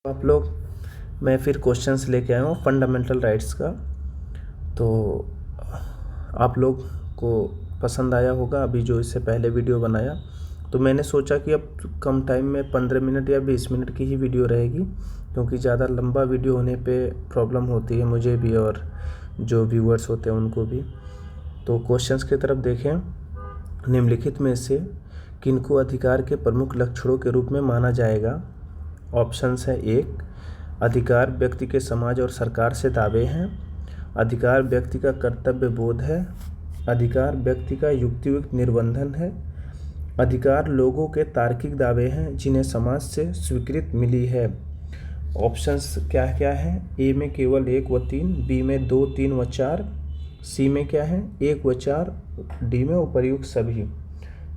आप लोग मैं फिर क्वेश्चंस लेके आया हूँ फंडामेंटल राइट्स का। तो आप लोग को पसंद आया होगा अभी जो इससे पहले वीडियो बनाया। तो मैंने सोचा कि अब कम टाइम में 15 मिनट या 20 मिनट की ही वीडियो रहेगी, क्योंकि ज़्यादा लंबा वीडियो होने पे प्रॉब्लम होती है मुझे भी और जो व्यूअर्स होते हैं उनको भी। तो क्वेश्चंस की तरफ देखें। निम्नलिखित में से किनको अधिकार के प्रमुख लक्षणों के रूप में माना जाएगा? ऑप्शंस है। 1, अधिकार व्यक्ति के समाज और सरकार से दावे हैं। अधिकार व्यक्ति का कर्तव्य बोध है। अधिकार व्यक्ति का युक्तियुक्त निर्बंधन है। अधिकार लोगों के तार्किक दावे हैं जिन्हें समाज से स्वीकृति मिली है। ऑप्शंस क्या क्या है? ए में केवल 1 व 3, बी में 2, 3 व 4, सी में क्या है 1 व 4, डी में उपर्युक्त सभी।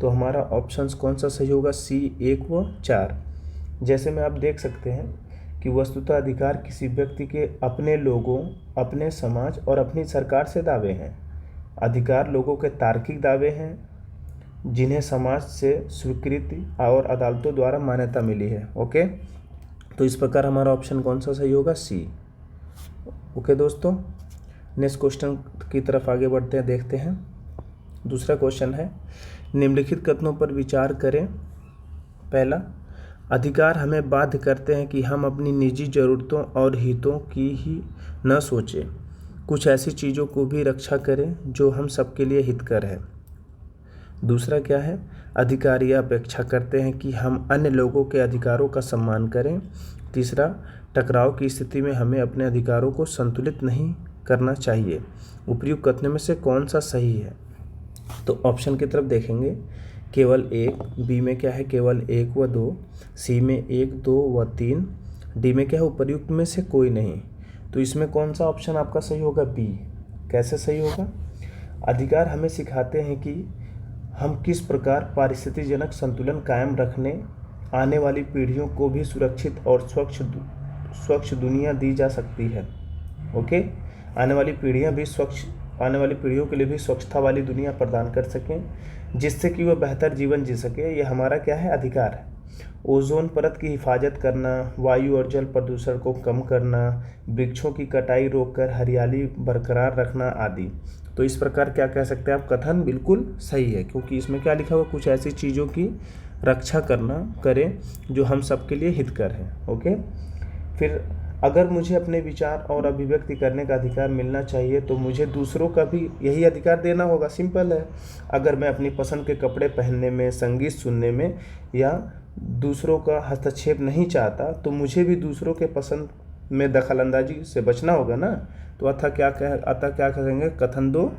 तो हमारा ऑप्शंस कौन सा सही होगा? सी 1 व 4। जैसे में आप देख सकते हैं कि वस्तुतः अधिकार किसी व्यक्ति के अपने लोगों, अपने समाज और अपनी सरकार से दावे हैं। अधिकार लोगों के तार्किक दावे हैं जिन्हें समाज से स्वीकृति और अदालतों द्वारा मान्यता मिली है। ओके, तो इस प्रकार हमारा ऑप्शन कौन सा सही होगा? सी। ओके दोस्तों, नेक्स्ट क्वेश्चन की तरफ आगे बढ़ते हैं, देखते हैं। दूसरा क्वेश्चन है, निम्नलिखित कथनों पर विचार करें। पहला, अधिकार हमें बाध्य करते हैं कि हम अपनी निजी ज़रूरतों और हितों की ही न सोचें, कुछ ऐसी चीज़ों को भी रक्षा करें जो हम सबके लिए हितकर है। दूसरा क्या है? अधिकार यह अपेक्षा करते हैं कि हम अन्य लोगों के अधिकारों का सम्मान करें। तीसरा, टकराव की स्थिति में हमें अपने अधिकारों को संतुलित नहीं करना चाहिए। उपयुक्त कथनों में से कौन सा सही है? तो ऑप्शन की तरफ देखेंगे। केवल 1, बी में क्या है केवल 1 व 2, सी में 1, 2 व 3, डी में क्या है उपर्युक्त में से कोई नहीं। तो इसमें कौन सा ऑप्शन आपका सही होगा? बी। कैसे सही होगा? अधिकार हमें सिखाते हैं कि हम किस प्रकार पारिस्थितिजनक संतुलन कायम रखने, आने वाली पीढ़ियों को भी सुरक्षित और स्वच्छ दुनिया दी जा सकती है। ओके, आने वाली पीढ़ियों के लिए भी स्वच्छता वाली दुनिया प्रदान कर सकें, जिससे कि वह बेहतर जीवन जी सके। यह हमारा क्या है? अधिकार है। ओजोन परत की हिफाजत करना, वायु और जल प्रदूषण को कम करना, वृक्षों की कटाई रोककर हरियाली बरकरार रखना आदि। तो इस प्रकार क्या कह सकते हैं आप? कथन बिल्कुल सही है, क्योंकि इसमें क्या लिखा हुआ? कुछ ऐसी चीज़ों की रक्षा करें जो हम सबके लिए हितकर है। ओके, फिर अगर मुझे अपने विचार और अभिव्यक्ति करने का अधिकार मिलना चाहिए तो मुझे दूसरों का भी यही अधिकार देना होगा। सिंपल है। अगर मैं अपनी पसंद के कपड़े पहनने में, संगीत सुनने में या दूसरों का हस्तक्षेप नहीं चाहता, तो मुझे भी दूसरों के पसंद में दखलंदाजी से बचना होगा ना। तो अतः क्या कहेंगे? कथन 2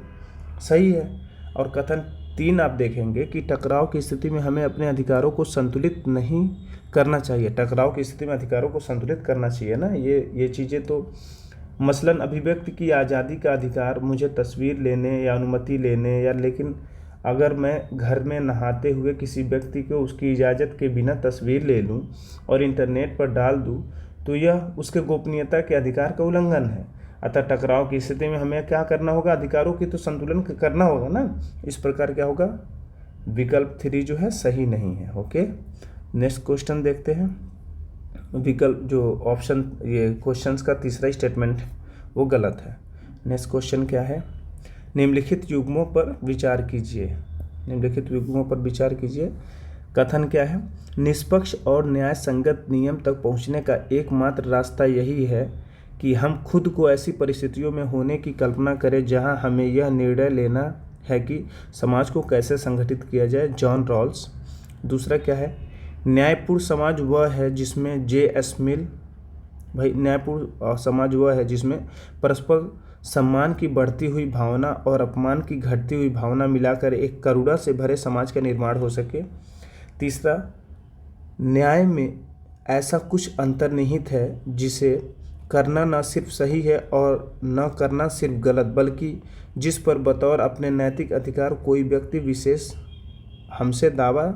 सही है। और कथन 3 आप देखेंगे कि टकराव की स्थिति में हमें अपने अधिकारों को संतुलित नहीं करना चाहिए। टकराव की स्थिति में अधिकारों को संतुलित करना चाहिए ना। ये चीज़ें तो मसलन अभिव्यक्ति की आज़ादी का अधिकार, मुझे तस्वीर लेने या अनुमति लेने या, लेकिन अगर मैं घर में नहाते हुए किसी व्यक्ति को उसकी इजाज़त के बिना तस्वीर ले लूं और इंटरनेट पर डाल दूं, तो यह उसके गोपनीयता के अधिकार का उल्लंघन है। अतः टकराव की स्थिति में हमें क्या करना होगा? अधिकारों की तो संतुलन करना होगा ना। इस प्रकार क्या होगा? विकल्प 3 जो है सही नहीं है। ओके, नेक्स्ट क्वेश्चन देखते हैं। विकल्प जो ऑप्शन, ये क्वेश्चंस का तीसरा स्टेटमेंट वो गलत है। नेक्स्ट क्वेश्चन क्या है? निम्नलिखित युग्मों पर विचार कीजिए। निम्नलिखित युग्मों पर विचार कीजिए। कथन क्या है? निष्पक्ष और न्याय संगत नियम तक पहुंचने का एकमात्र रास्ता यही है कि हम खुद को ऐसी परिस्थितियों में होने की कल्पना करें जहां हमें यह निर्णय लेना है कि समाज को कैसे संगठित किया जाए। John Rawls. दूसरा क्या है? न्यायपूर्ण समाज वह है जिसमें J.S. मिल। भाई, न्यायपूर्ण समाज वह है जिसमें परस्पर सम्मान की बढ़ती हुई भावना और अपमान की घटती हुई भावना मिलाकर एक करुणा से भरे समाज का निर्माण हो सके। तीसरा, न्याय में ऐसा कुछ अंतर्निहित है जिसे करना न सिर्फ सही है और न करना सिर्फ गलत, बल्कि जिस पर बतौर अपने नैतिक अधिकार कोई व्यक्ति विशेष हमसे दावा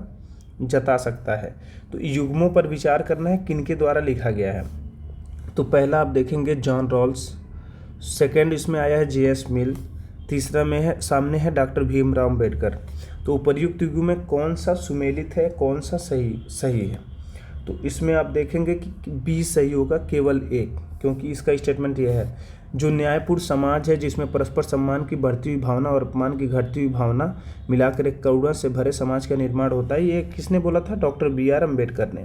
जता सकता है। तो युग्मों पर विचार करना है किनके द्वारा लिखा गया है। तो पहला आप देखेंगे जॉन रॉल्स, सेकंड इसमें आया है J.S. मिल, तीसरा में है सामने है डॉक्टर भीमराव अम्बेडकर। तो उपर्युक्त युग में कौन सा सुमेलित है, कौन सा सही है? तो इसमें आप देखेंगे कि बी सही होगा, केवल एक, क्योंकि इसका स्टेटमेंट यह है, जो न्यायपूर्ण समाज है जिसमें परस्पर सम्मान की बढ़ती हुई भावना और अपमान की घटती हुई भावना मिलाकर एक करुणा से भरे समाज का निर्माण होता है। ये किसने बोला था? Doctor B.R. अम्बेडकर ने।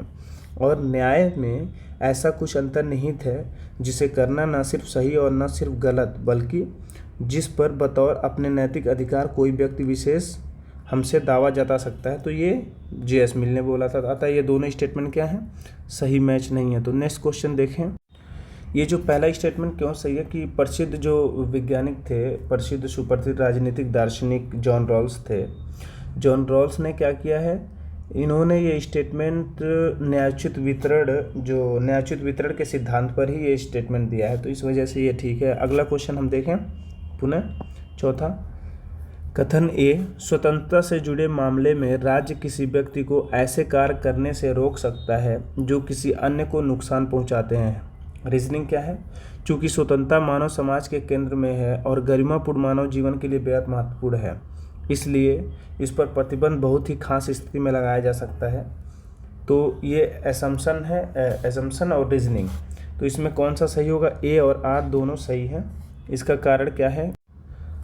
और न्याय में ऐसा कुछ अंतर्निहित है जिसे करना न सिर्फ सही और न सिर्फ गलत, बल्कि जिस पर बतौर अपने नैतिक अधिकार कोई व्यक्ति विशेष हमसे दावा जता सकता है। तो ये J.S. मिल ने बोला था। अतः ये दोनों स्टेटमेंट क्या हैं? सही मैच नहीं है। तो नेक्स्ट क्वेश्चन देखें। ये जो पहला स्टेटमेंट क्यों सही है कि प्रसिद्ध जो वैज्ञानिक थे, प्रसिद्ध सुप्रसिद्ध राजनीतिक दार्शनिक जॉन रॉल्स थे। जॉन रॉल्स ने क्या किया है, इन्होंने ये स्टेटमेंट न्यायोचित वितरण के सिद्धांत पर ही ये स्टेटमेंट दिया है, तो इस वजह से ये ठीक है। अगला क्वेश्चन हम देखें पुनः, चौथा। कथन ए, स्वतंत्रता से जुड़े मामले में राज्य किसी व्यक्ति को ऐसे कार्य करने से रोक सकता है जो किसी अन्य को नुकसान पहुंचाते हैं। रीजनिंग क्या है? चूंकि स्वतंत्रता मानव समाज के केंद्र में है और गरिमापूर्ण मानव जीवन के लिए बेहद महत्वपूर्ण है, इसलिए इस पर प्रतिबंध बहुत ही खास स्थिति में लगाया जा सकता है। तो ये एसम्पशन है, एसम्पशन और रीजनिंग। तो इसमें कौन सा सही होगा? ए और आर दोनों सही हैं। इसका कारण क्या है?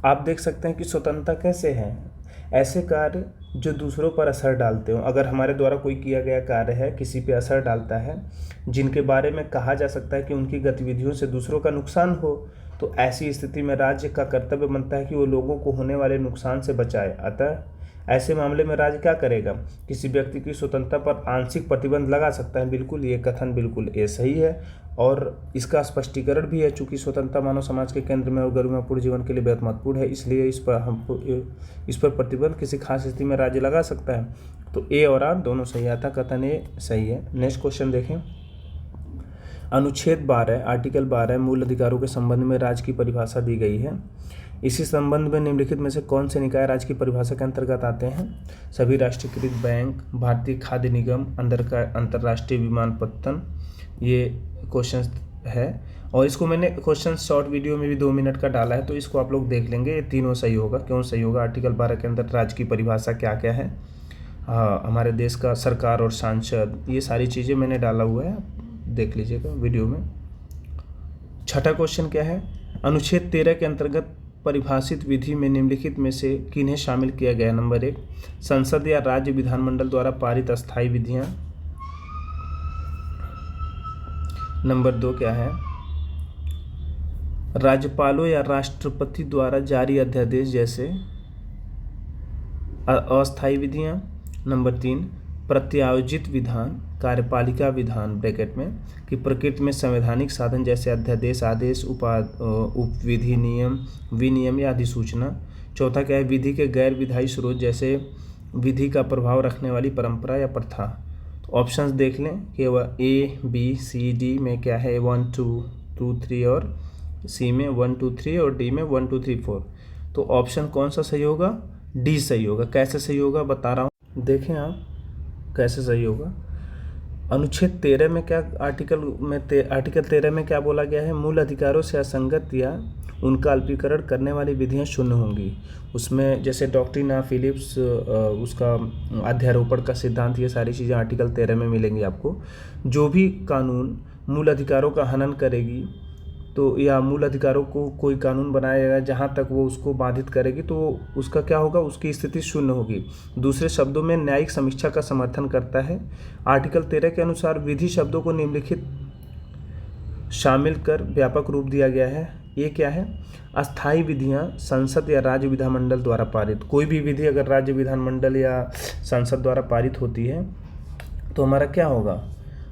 आप देख सकते हैं कि स्वतंत्रता कैसे है? ऐसे कार्य जो दूसरों पर असर डालते हो। अगर हमारे द्वारा कोई किया गया कार्य है, किसी पे असर डालता है, जिनके बारे में कहा जा सकता है कि उनकी गतिविधियों से दूसरों का नुकसान हो, तो ऐसी स्थिति में राज्य का कर्तव्य बनता है कि वो लोगों को होने वाले नुकसान से बचाए। अतः ऐसे मामले में राज्य क्या करेगा? किसी व्यक्ति की स्वतंत्रता पर आंशिक प्रतिबंध लगा सकता है। बिल्कुल, ये कथन बिल्कुल ए सही है और इसका स्पष्टीकरण भी है। चूंकि स्वतंत्रता मानव समाज के केंद्र में और गरिमापूर्ण जीवन के लिए बेहद महत्वपूर्ण है, इसलिए इस पर प्रतिबंध किसी खास स्थिति में राज्य लगा सकता है। तो ए और आर दोनों सही आता, कथन ए सही है। नेक्स्ट क्वेश्चन देखें। अनुच्छेद 12 आर्टिकल 12 मूल अधिकारों के संबंध में राज्य की परिभाषा दी गई है। इसी संबंध में निम्नलिखित में से कौन से निकाय राज्य की परिभाषा के अंतर्गत आते हैं? सभी राष्ट्रीयकृत बैंक, भारतीय खाद्य निगम, अंतर्राष्ट्रीय विमानपत्तन। ये क्वेश्चन है और इसको मैंने क्वेश्चन शॉर्ट वीडियो में भी 2 मिनट का डाला है, तो इसको आप लोग देख लेंगे। ये तीनों सही होगा। क्यों सही होगा? आर्टिकल 12 के अंदर राज्य की परिभाषा क्या क्या है, हमारे देश का सरकार और सांसद, ये सारी चीज़ें मैंने डाला हुआ है, देख लीजिएगा वीडियो में। छठा क्वेश्चन क्या है? अनुच्छेद 13 के अंतर्गत परिभाषित विधि में निम्नलिखित में से किन्हें शामिल किया गया? नंबर 1, संसद या राज्य विधानमंडल द्वारा पारित अस्थायी विधियां। नंबर 2 क्या है? राज्यपालों या राष्ट्रपति द्वारा जारी अध्यादेश जैसे अस्थायी विधियां। नंबर 3, प्रत्यायोजित विधान, कार्यपालिका विधान ब्रैकेट में कि प्रकृति में संवैधानिक साधन जैसे अध्यादेश, आदेश, उपविधि, नियम, विनियम या अधिसूचना। चौथा क्या है? विधि के गैर विधायी स्रोत जैसे विधि का प्रभाव रखने वाली परंपरा या प्रथा। तो ऑप्शंस देख लें कि वह ए, बी, सी, डी में क्या है? 1, 2, 3 और सी में 1, 2, 3 और डी में 1, 2, 3, 4। तो ऑप्शन कौन सा सही होगा? डी सही होगा। कैसे सही होगा बता रहा हूँ, देखें आप कैसे सही होगा। अनुच्छेद 13 में क्या, आर्टिकल 13 में क्या बोला गया है? मूल अधिकारों से असंगत या उनका अल्पीकरण करने वाली विधियां शून्य होंगी। उसमें जैसे डॉक्ट्रिन ऑफ फिलिप्स, उसका अध्यारोपण का सिद्धांत, ये सारी चीज़ें आर्टिकल 13 में मिलेंगी आपको। जो भी कानून मूल अधिकारों का हनन करेगी, तो या मूल अधिकारों को कोई कानून बनाएगा जहाँ तक वो उसको बाधित करेगी, तो उसका क्या होगा? उसकी स्थिति शून्य होगी। दूसरे शब्दों में न्यायिक समीक्षा का समर्थन करता है। आर्टिकल 13 के अनुसार विधि शब्दों को निम्नलिखित शामिल कर व्यापक रूप दिया गया है। ये क्या है? अस्थायी विधियां संसद या राज्य विधानमंडल द्वारा पारित। कोई भी विधि अगर राज्य विधानमंडल या संसद द्वारा पारित होती है तो हमारा क्या होगा?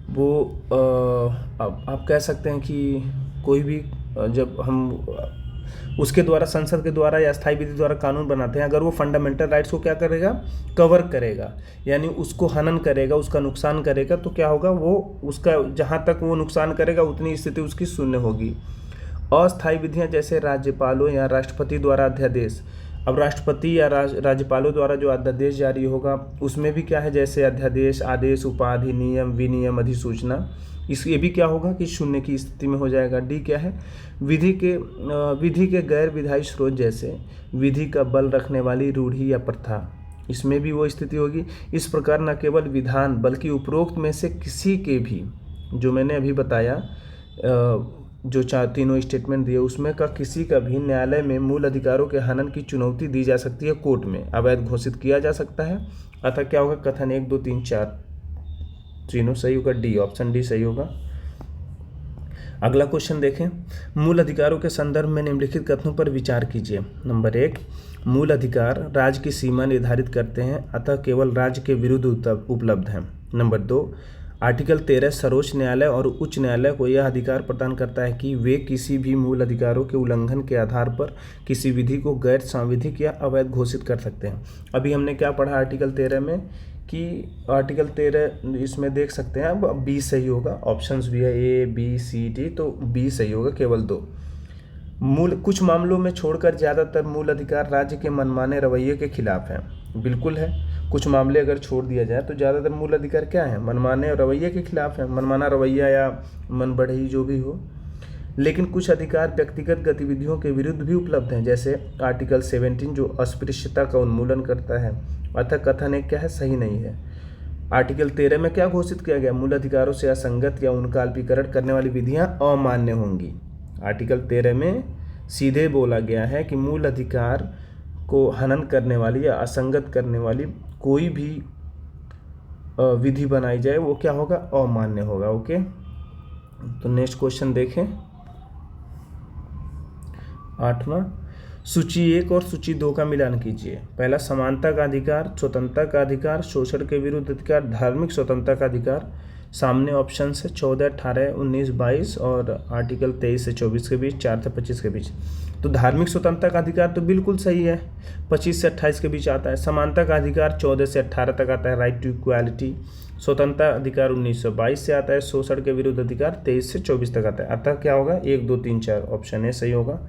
वो आप कह सकते हैं कि कोई भी जब हम उसके द्वारा, संसद के द्वारा या स्थायी विधि द्वारा कानून बनाते हैं, अगर वो फंडामेंटल राइट्स को क्या करेगा? कवर करेगा, यानी उसको हनन करेगा, उसका नुकसान करेगा, तो क्या होगा? वो उसका जहाँ तक वो नुकसान करेगा उतनी स्थिति उसकी शून्य होगी। अस्थायी विधियाँ जैसे राज्यपालों या राष्ट्रपति द्वारा अध्यादेश। अब राष्ट्रपति या राज्यपालों द्वारा जो अध्यादेश जारी होगा उसमें भी क्या है? जैसे अध्यादेश, आदेश, उपाधि, नियम, विनियम, अधिसूचना। ये भी क्या होगा कि शून्य की स्थिति में हो जाएगा। डी क्या है? विधि के गैर विधायी स्रोत जैसे विधि का बल रखने वाली रूढ़ी या प्रथा। इसमें भी वो स्थिति होगी। इस प्रकार न केवल विधान बल्कि उपरोक्त में से किसी के भी, जो मैंने अभी बताया जो तीनों स्टेटमेंट दिए उसमें का किसी का भी न्यायालय में मूल अधिकारों के हनन की चुनौती दी जा सकती है, कोर्ट में अवैध घोषित किया जा सकता है। अतः क्या होगा, कथन 1 2 3 4 तीनों सही होगा, डी ऑप्शन डी सही होगा। अगला क्वेश्चन देखें, मूल अधिकारों के संदर्भ में निम्नलिखित कथनों पर विचार कीजिए। नंबर 1, मूल अधिकार राज्य की सीमा निर्धारित करते हैं, अतः केवल राज्य के विरुद्ध उपलब्ध हैं। नंबर 2, आर्टिकल 13 सर्वोच्च न्यायालय और उच्च न्यायालय को यह अधिकार प्रदान करता है कि वे किसी भी मूल अधिकारों के उल्लंघन के आधार पर किसी विधि को गैर सांविधिक या अवैध घोषित कर सकते हैं। अभी हमने क्या पढ़ा आर्टिकल 13 में कि आर्टिकल 13 इसमें देख सकते हैं, अब बी सही होगा, ऑप्शंस भी है ए बी सी डी, तो बी सही होगा, केवल 2। मूल कुछ मामलों में छोड़कर ज़्यादातर मूल अधिकार राज्य के मनमाने रवैये के खिलाफ हैं, बिल्कुल है। कुछ मामले अगर छोड़ दिया जाए तो ज़्यादातर मूल अधिकार क्या है, मनमाने रवैये के खिलाफ है, मनमाना रवैया या मन बढ़ई जो भी हो। लेकिन कुछ अधिकार व्यक्तिगत गतिविधियों के विरुद्ध भी उपलब्ध हैं, जैसे आर्टिकल 17 जो अस्पृश्यता का उन्मूलन करता है, अतः कथन एक क्या है, सही नहीं है। आर्टिकल 13 में क्या घोषित किया गया, मूल अधिकारों से असंगत या उनका अल्पीकरण करने वाली विधियां अमान्य होंगी। आर्टिकल 13 में सीधे बोला गया है कि मूल अधिकार को हनन करने वाली या असंगत करने वाली कोई भी विधि बनाई जाए वो क्या होगा, अमान्य होगा। ओके, तो नेक्स्ट क्वेश्चन देखें, 8वां, सूची 1 और सूची 2 का मिलान कीजिए। पहला, समानता का अधिकार, स्वतंत्रता का अधिकार, शोषण के विरुद्ध अधिकार, धार्मिक स्वतंत्रता का अधिकार। सामने ऑप्शन है 14, 18, 19, 22 और आर्टिकल 23 से 24 के बीच, 4 से 25 के बीच। तो धार्मिक स्वतंत्रता का अधिकार तो बिल्कुल सही है, 25 से 28 के बीच आता है। समानता का अधिकार 14 से 18 तक आता है, राइट टू इक्वालिटी। स्वतंत्रता अधिकार 1922 से आता है, शोषण के विरुद्ध अधिकार 23 से 24 तक आता है। अतः क्या होगा, 1 2 3 4, ऑप्शन ए सही होगा।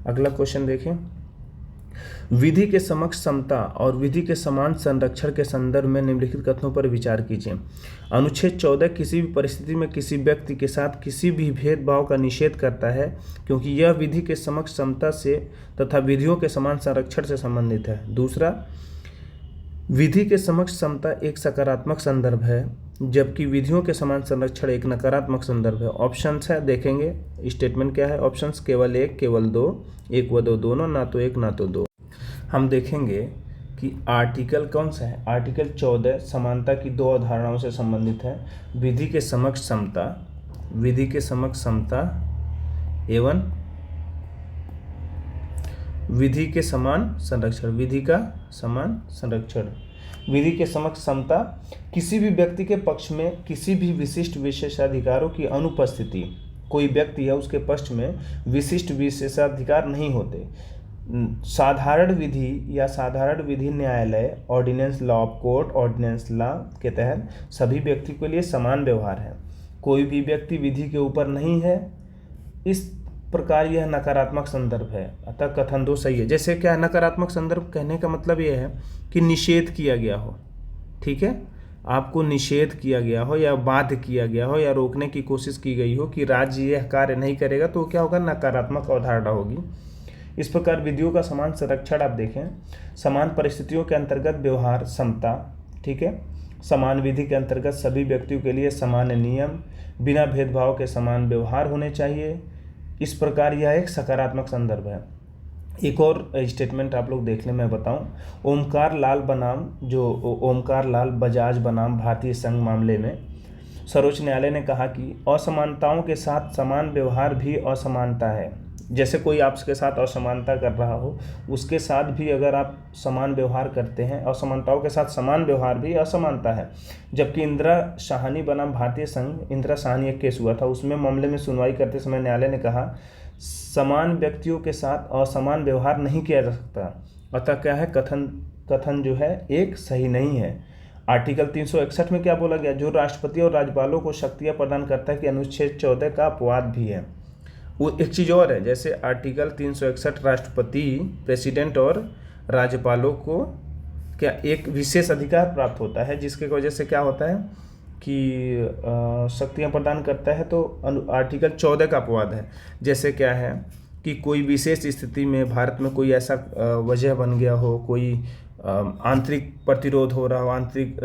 अगला क्वेश्चन देखें, विधि के समक्ष समता और विधि के समान संरक्षण के संदर्भ में निम्नलिखित कथनों पर विचार कीजिए। अनुच्छेद 14 किसी भी परिस्थिति में किसी व्यक्ति के साथ किसी भी भेदभाव का निषेध करता है, क्योंकि यह विधि के समक्ष समता से तथा विधियों के समान संरक्षण से संबंधित है। दूसरा, विधि के समक्ष समता एक सकारात्मक संदर्भ है, जबकि विधियों के समान संरक्षण एक नकारात्मक संदर्भ है। ऑप्शंस है, देखेंगे स्टेटमेंट क्या है। ऑप्शंस केवल 1, केवल 2, 1 व 2 दोनों, ना तो 1 ना तो 2। हम देखेंगे कि आर्टिकल कौन सा है, आर्टिकल 14 समानता की 2 अवधारणाओं से संबंधित है, विधि के समक्ष समता, विधि के समक्ष समता एवं विधि के समान संरक्षण, विधि का समान संरक्षण। विधि के समक्ष समता किसी भी व्यक्ति के पक्ष में किसी भी विशिष्ट विशेषाधिकारों की अनुपस्थिति, कोई व्यक्ति है उसके पक्ष में विशिष्ट विशेषाधिकार नहीं होते। साधारण विधि या साधारण विधि न्यायालय ordinance law of court, ordinance law के तहत सभी व्यक्ति के लिए समान व्यवहार है, कोई भी व्यक्ति विधि के ऊपर नहीं है, इस प्रकार यह नकारात्मक संदर्भ है। अतः कथन 2 सही है। जैसे क्या नकारात्मक संदर्भ कहने का मतलब यह है कि निषेध किया गया हो, ठीक है, आपको निषेध किया गया हो या बाध्य किया गया हो या रोकने की कोशिश की गई हो कि राज्य यह कार्य नहीं करेगा, तो क्या होगा, नकारात्मक अवधारणा होगी। इस प्रकार विधियों का समान संरक्षण आप देखें, समान परिस्थितियों के अंतर्गत व्यवहार समता, ठीक है, समान विधि के अंतर्गत सभी व्यक्तियों के लिए समान नियम, बिना भेदभाव के समान व्यवहार होने चाहिए। इस प्रकार यह एक सकारात्मक संदर्भ है। एक और स्टेटमेंट आप लोग देख लें, मैं बताऊं, ओमकार लाल बनाम, जो ओमकार लाल बजाज बनाम भारतीय संघ मामले में सर्वोच्च न्यायालय ने कहा कि असमानताओं के साथ समान व्यवहार भी असमानता है। जैसे कोई आपके साथ असमानता कर रहा हो, उसके साथ भी अगर आप समान व्यवहार करते हैं, असमानताओं के साथ समान व्यवहार भी असमानता है। जबकि इंदिरा साहनी बनाम भारतीय संघ, इंदिरा साहनी एक केस हुआ था, उसमें मामले में सुनवाई करते समय न्यायालय ने कहा समान व्यक्तियों के साथ असमान व्यवहार नहीं किया जा सकता। अतः क्या है, कथन जो है एक सही नहीं है। आर्टिकल 361 में क्या बोला गया, जो राष्ट्रपति और राज्यपालों को शक्तियां प्रदान करता है कि अनुच्छेद 14 का अपवाद भी है। वो एक चीज़ और है, जैसे आर्टिकल 361 राष्ट्रपति, प्रेसिडेंट और राज्यपालों को क्या एक विशेष अधिकार प्राप्त होता है, जिसके वजह से क्या होता है कि शक्तियां प्रदान करता है, तो आर्टिकल 14 का अपवाद है। जैसे क्या है कि कोई विशेष स्थिति में भारत में कोई ऐसा वजह बन गया हो, कोई आंतरिक प्रतिरोध हो रहा हो, आंतरिक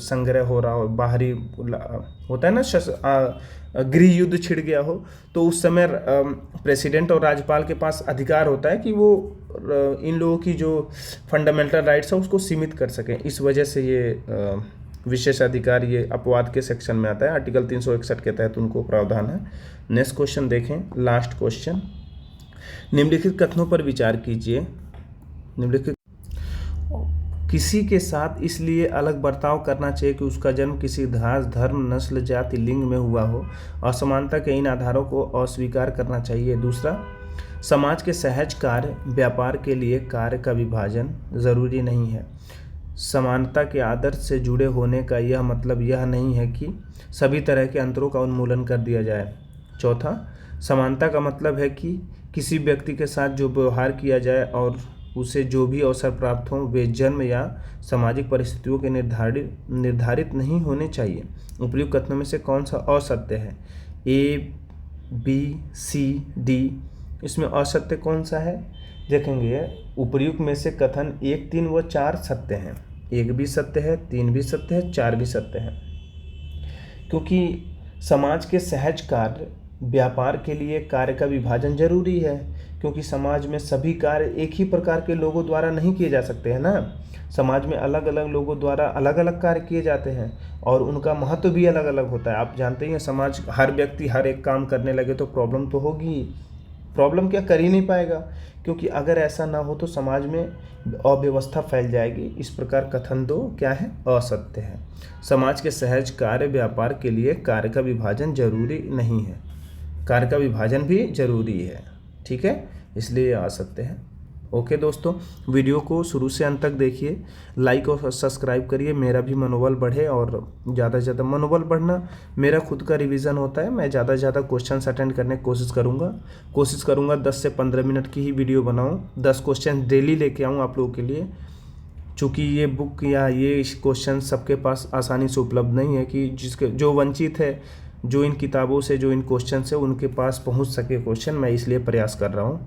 संग्रह हो रहा हो, बाहरी होता है ना, गृह युद्ध छिड़ गया हो, तो उस समय प्रेसिडेंट और राज्यपाल के पास अधिकार होता है कि वो इन लोगों की जो फंडामेंटल राइट्स है उसको सीमित कर सकें। इस वजह से ये विशेष अधिकार ये अपवाद के सेक्शन में आता है, आर्टिकल 361 के तहत उनको प्रावधान है। नेक्स्ट क्वेश्चन देखें, लास्ट क्वेश्चन। निम्नलिखित कथनों पर विचार कीजिए। निम्नलिखित किसी के साथ इसलिए अलग बर्ताव करना चाहिए कि उसका जन्म किसी जात, धर्म, नस्ल, जाति, लिंग में हुआ हो। असमानता के इन आधारों को अस्वीकार करना चाहिए। दूसरा, समाज के सहज कार्य व्यापार के लिए कार्य का विभाजन जरूरी नहीं है। समानता के आदर्श से जुड़े होने का यह मतलब यह नहीं है कि सभी तरह के अंतरों का उन्मूलन कर दिया जाए। चौथा, समानता का मतलब है कि किसी व्यक्ति के साथ जो व्यवहार किया जाए और उसे जो भी अवसर प्राप्त हों वे जन्म या सामाजिक परिस्थितियों के निर्धारित नहीं होने चाहिए। उपयुक्त कथनों में से कौन सा असत्य है? ए, बी, सी, डी। इसमें असत्य कौन सा है? देखेंगे, उपयुक्त में से कथन 1, 3 व 4 सत्य हैं। 1 भी सत्य है, 3 भी सत्य है, 4 भी सत्य है। क्योंकि समाज के सहज कार्य व्यापार के लिए कार्य का विभाजन जरूरी है, क्योंकि समाज में सभी कार्य एक ही प्रकार के लोगों द्वारा नहीं किए जा सकते हैं ना। समाज में अलग अलग लोगों द्वारा अलग अलग कार्य किए जाते हैं और उनका महत्व भी अलग अलग होता है। आप जानते हैं, समाज हर व्यक्ति हर एक काम करने लगे तो प्रॉब्लम तो होगी ही। प्रॉब्लम क्या, कर ही नहीं पाएगा, क्योंकि अगर ऐसा ना हो तो समाज में अव्यवस्था फैल जाएगी। इस प्रकार कथन 2 क्या है? असत्य है। समाज के सहज कार्य व्यापार के लिए कार्य का विभाजन जरूरी नहीं है। कार्य का विभाजन भी जरूरी है, ठीक है, इसलिए असत्य है। ओके दोस्तों, वीडियो को शुरू से अंत तक देखिए, लाइक और सब्सक्राइब करिए, मेरा भी मनोबल बढ़े। और ज़्यादा से ज़्यादा मनोबल बढ़ना मेरा खुद का रिवीजन होता है। मैं ज़्यादा से ज़्यादा क्वेश्चंस अटेंड करने की कोशिश करूँगा 10 से 15 मिनट की ही वीडियो बनाऊँ, 10 क्वेश्चन डेली लेके आऊँ आप लोगों के लिए। चूँकि ये बुक या ये क्वेश्चन सबके पास आसानी से उपलब्ध नहीं है कि जो वंचित है, जो इन किताबों से, जो इन क्वेश्चन से उनके पास पहुंच सके क्वेश्चन, मैं इसलिए प्रयास कर रहा हूं।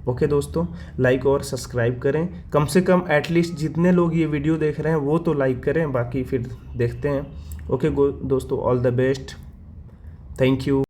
ओके दोस्तों, लाइक और सब्सक्राइब करें, कम से कम एटलीस्ट जितने लोग ये वीडियो देख रहे हैं वो तो लाइक करें, बाकी फिर देखते हैं। ओके दोस्तों, all the best, thank you.